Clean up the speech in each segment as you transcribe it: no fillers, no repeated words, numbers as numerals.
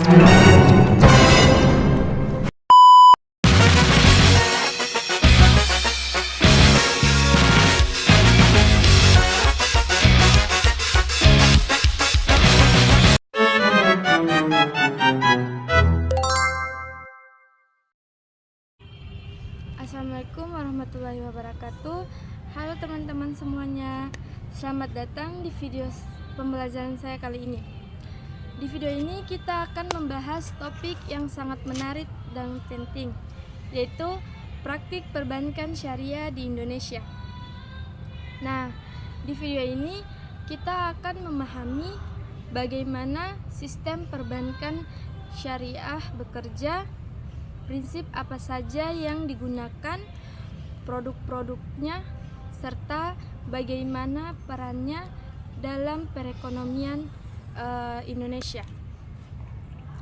Assalamualaikum warahmatullahi wabarakatuh. Halo teman-teman semuanya, selamat datang di video pembelajaran saya kali ini. Di video ini kita akan membahas topik yang sangat menarik dan penting, yaitu praktik perbankan syariah di Indonesia. Nah, di video ini kita akan memahami bagaimana sistem perbankan syariah bekerja, prinsip apa saja yang digunakan, produk-produknya, serta bagaimana perannya dalam perekonomian Indonesia.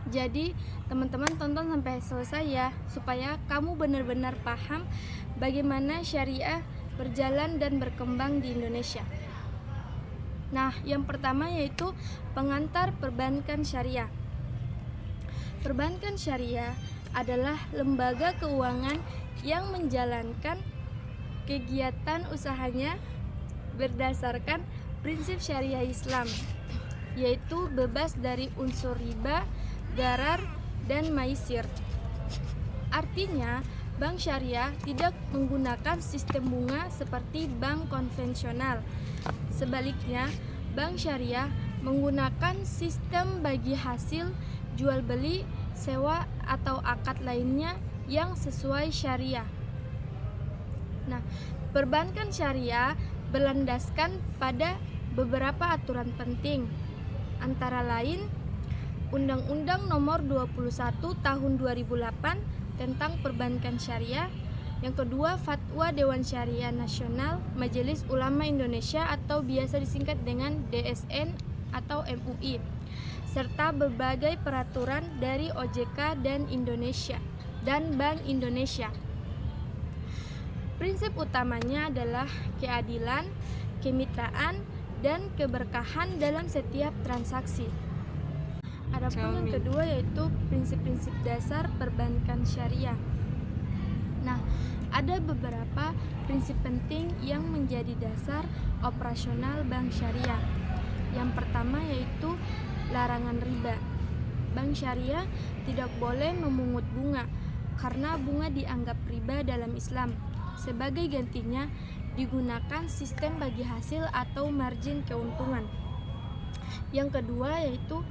Jadi teman-teman tonton sampai selesai ya, supaya kamu benar-benar paham bagaimana syariah berjalan dan berkembang di Indonesia. Nah, yang pertama yaitu pengantar perbankan syariah. Perbankan syariah adalah lembaga keuangan yang menjalankan kegiatan usahanya berdasarkan prinsip syariah Islam, yaitu bebas dari unsur riba, gharar, dan maisir. Artinya, bank syariah tidak menggunakan sistem bunga seperti bank konvensional. Sebaliknya, bank syariah menggunakan sistem bagi hasil jual beli, sewa, atau akad lainnya yang sesuai syariah. Nah, perbankan syariah berlandaskan pada beberapa aturan penting, antara lain Undang-Undang Nomor 21 Tahun 2008 tentang Perbankan Syariah. Yang kedua, Fatwa Dewan Syariah Nasional Majelis Ulama Indonesia atau biasa disingkat dengan DSN atau MUI, serta berbagai peraturan dari OJK dan Bank Indonesia. Prinsip utamanya adalah keadilan, kemitraan, dan keberkahan dalam setiap transaksi. Adapun yang kedua yaitu prinsip-prinsip dasar perbankan syariah. Nah, ada beberapa prinsip penting yang menjadi dasar operasional bank syariah. Yang pertama yaitu larangan riba. Bank syariah tidak boleh memungut bunga karena bunga dianggap riba dalam Islam. Sebagai gantinya digunakan sistem bagi hasil atau margin keuntungan. Yang kedua yaitu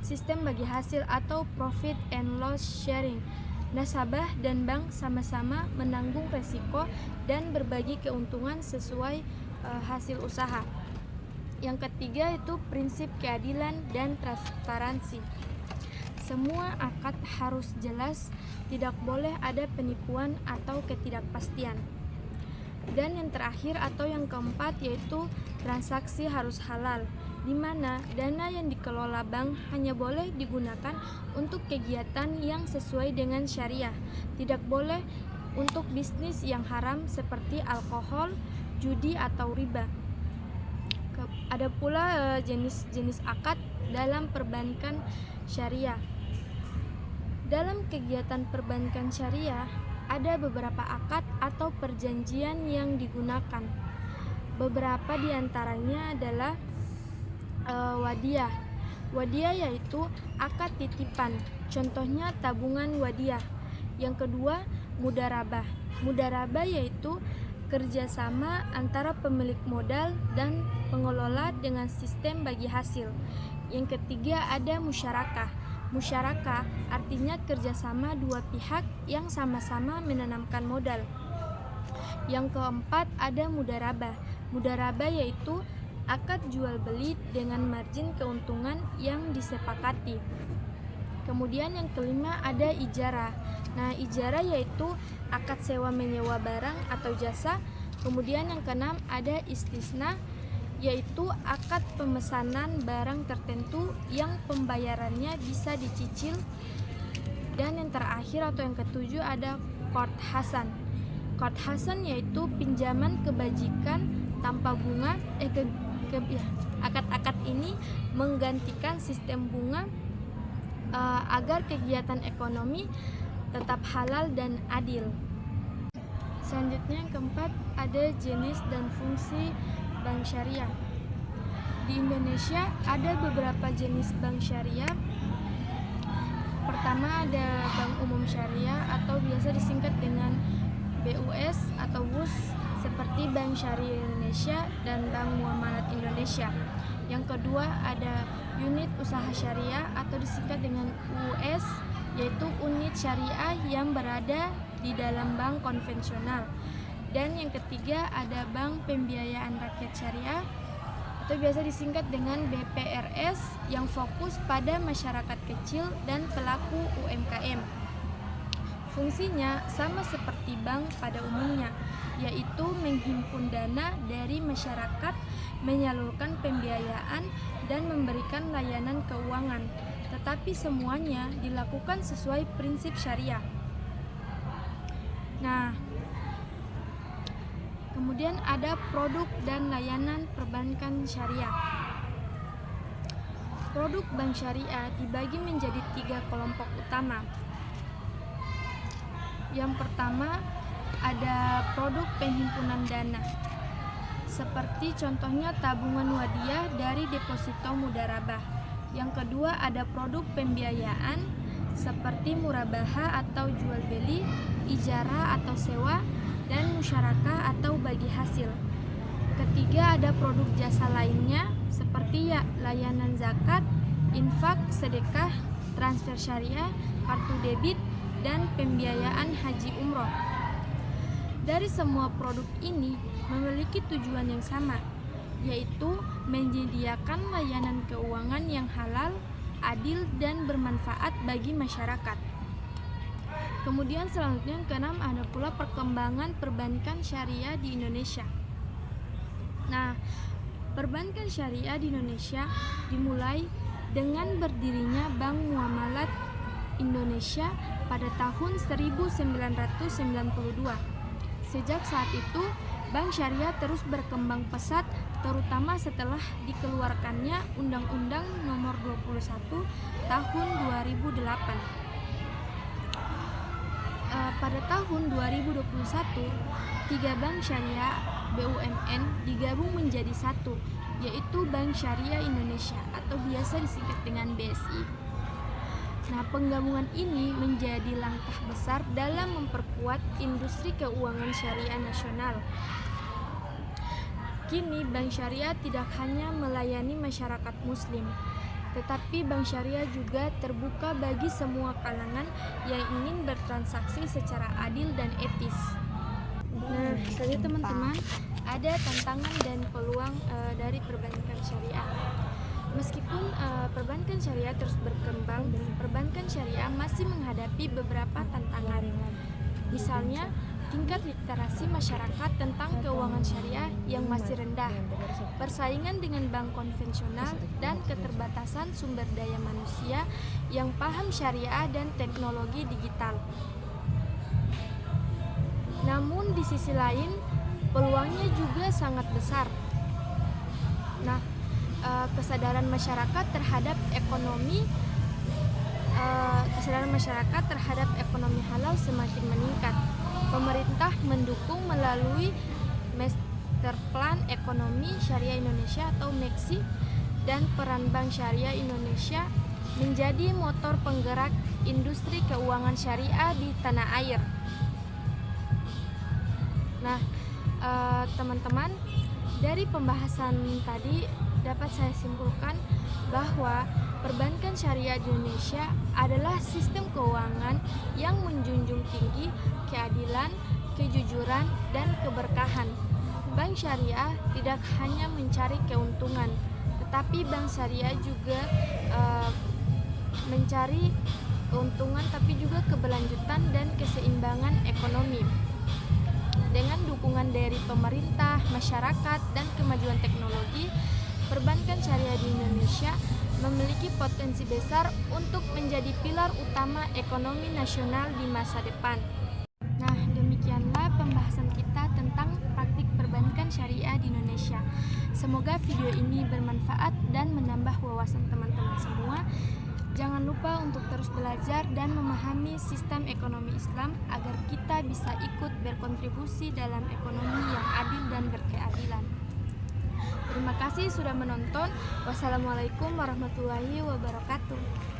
sistem bagi hasil atau profit and loss sharing. Nasabah dan bank sama-sama menanggung resiko dan berbagi keuntungan sesuai hasil usaha. Yang ketiga itu prinsip keadilan dan transparansi. Semua akad harus jelas, tidak boleh ada penipuan atau ketidakpastian. Dan yang terakhir atau yang keempat yaitu transaksi harus halal, di mana dana yang dikelola bank hanya boleh digunakan untuk kegiatan yang sesuai dengan syariah. Tidak boleh untuk bisnis yang haram seperti alkohol, judi atau riba. Ada pula jenis-jenis akad dalam perbankan syariah. Dalam kegiatan perbankan syariah, ada beberapa akad atau perjanjian yang digunakan. Beberapa di antaranya adalah wadiyah. Wadiyah yaitu akad titipan, contohnya tabungan wadiyah. Yang kedua, mudharabah. Mudharabah yaitu kerjasama antara pemilik modal dan pengelola dengan sistem bagi hasil. Yang ketiga ada musyarakah. Musyarakah artinya kerjasama dua pihak yang sama-sama menanamkan modal. Yang keempat ada mudharabah. Mudharabah yaitu akad jual beli dengan margin keuntungan yang disepakati. Kemudian yang kelima ada ijarah. Nah, ijarah yaitu akad sewa menyewa barang atau jasa. Kemudian yang keenam ada istisna, yaitu akad pemesanan barang tertentu yang pembayarannya bisa dicicil. Dan yang terakhir atau yang ketujuh ada qard hasan. Qard hasan yaitu pinjaman kebajikan tanpa bunga. Akad-akad ini menggantikan sistem bunga agar kegiatan ekonomi tetap halal dan adil. Selanjutnya yang keempat, ada jenis dan fungsi bank syariah. Di Indonesia ada beberapa jenis bank syariah. Pertama ada Bank Umum Syariah atau biasa disingkat dengan BUS atau WUS, seperti Bank Syariah Indonesia dan Bank Muamalat Indonesia. Yang kedua ada Unit Usaha Syariah atau disingkat dengan US, yaitu unit syariah yang berada di dalam bank konvensional. Dan yang ketiga ada Bank Pembiayaan Rakyat Syariah atau biasa disingkat dengan BPRS yang fokus pada masyarakat kecil dan pelaku UMKM. Fungsinya sama seperti bank pada umumnya, yaitu menghimpun dana dari masyarakat, menyalurkan pembiayaan, dan memberikan layanan keuangan, tetapi semuanya dilakukan sesuai prinsip syariah. Nah, kemudian ada produk dan layanan perbankan syariah. Produk bank syariah dibagi menjadi 3 kelompok utama. Yang pertama ada produk penghimpunan dana, seperti contohnya tabungan wadiah dari deposito mudharabah. Yang kedua ada produk pembiayaan, seperti murabaha atau jual beli, ijarah atau sewa, dan musyarakah atau bagi hasil. Ketiga ada produk jasa lainnya seperti layanan zakat, infak, sedekah, transfer syariah, kartu debit, dan pembiayaan haji umroh. Dari semua produk ini memiliki tujuan yang sama, yaitu menyediakan layanan keuangan yang halal, adil, dan bermanfaat bagi masyarakat. Kemudian selanjutnya yang keenam ada pula perkembangan perbankan syariah di Indonesia. Nah, perbankan syariah di Indonesia dimulai dengan berdirinya Bank Muamalat Indonesia pada tahun 1992. Sejak saat itu, bank syariah terus berkembang pesat, terutama setelah dikeluarkannya Undang-Undang Nomor 21 Tahun 2008. Pada tahun 2021, 3 bank syariah BUMN digabung menjadi satu, yaitu Bank Syariah Indonesia atau biasa disingkat dengan BSI. Nah, penggabungan ini menjadi langkah besar dalam memperkuat industri keuangan syariah nasional. Kini bank syariah tidak hanya melayani masyarakat muslim, tetapi bank syariah juga terbuka bagi semua kalangan yang ingin bertransaksi secara adil dan etis. Nah, selanjutnya teman-teman, ada tantangan dan peluang dari perbankan syariah. Meskipun perbankan syariah terus berkembang, perbankan syariah masih menghadapi beberapa tantangan. Misalnya, tingkat literasi masyarakat tentang keuangan syariah yang masih rendah, persaingan dengan bank konvensional, dan keterbatasan sumber daya manusia yang paham syariah dan teknologi digital. Namun di sisi lain, peluangnya juga sangat besar. Nah, kesadaran masyarakat terhadap ekonomi halal semakin meningkat. Pemerintah mendukung melalui Master Plan Ekonomi Syariah Indonesia atau MEXI, dan peran Bank Syariah Indonesia menjadi motor penggerak industri keuangan syariah di tanah air. Nah, teman-teman, dari pembahasan tadi dapat saya simpulkan bahwa perbankan syariah di Indonesia adalah sistem keuangan yang menjunjung tinggi keadilan, kejujuran, dan keberkahan. Bank syariah tidak hanya mencari keuntungan, tetapi bank syariah juga mencari keuntungan tapi juga keberlanjutan dan keseimbangan ekonomi. Dengan dukungan dari pemerintah, masyarakat, dan kemajuan teknologi, perbankan syariah di Indonesia memiliki potensi besar untuk menjadi pilar utama ekonomi nasional di masa depan. Nah, demikianlah pembahasan kita tentang praktik perbankan syariah di Indonesia. Semoga video ini bermanfaat dan menambah wawasan teman-teman semua. Jangan lupa untuk terus belajar dan memahami sistem ekonomi Islam agar kita bisa ikut berkontribusi dalam ekonomi yang adil dan berkeadilan. Terima kasih sudah menonton. Wassalamualaikum warahmatullahi wabarakatuh.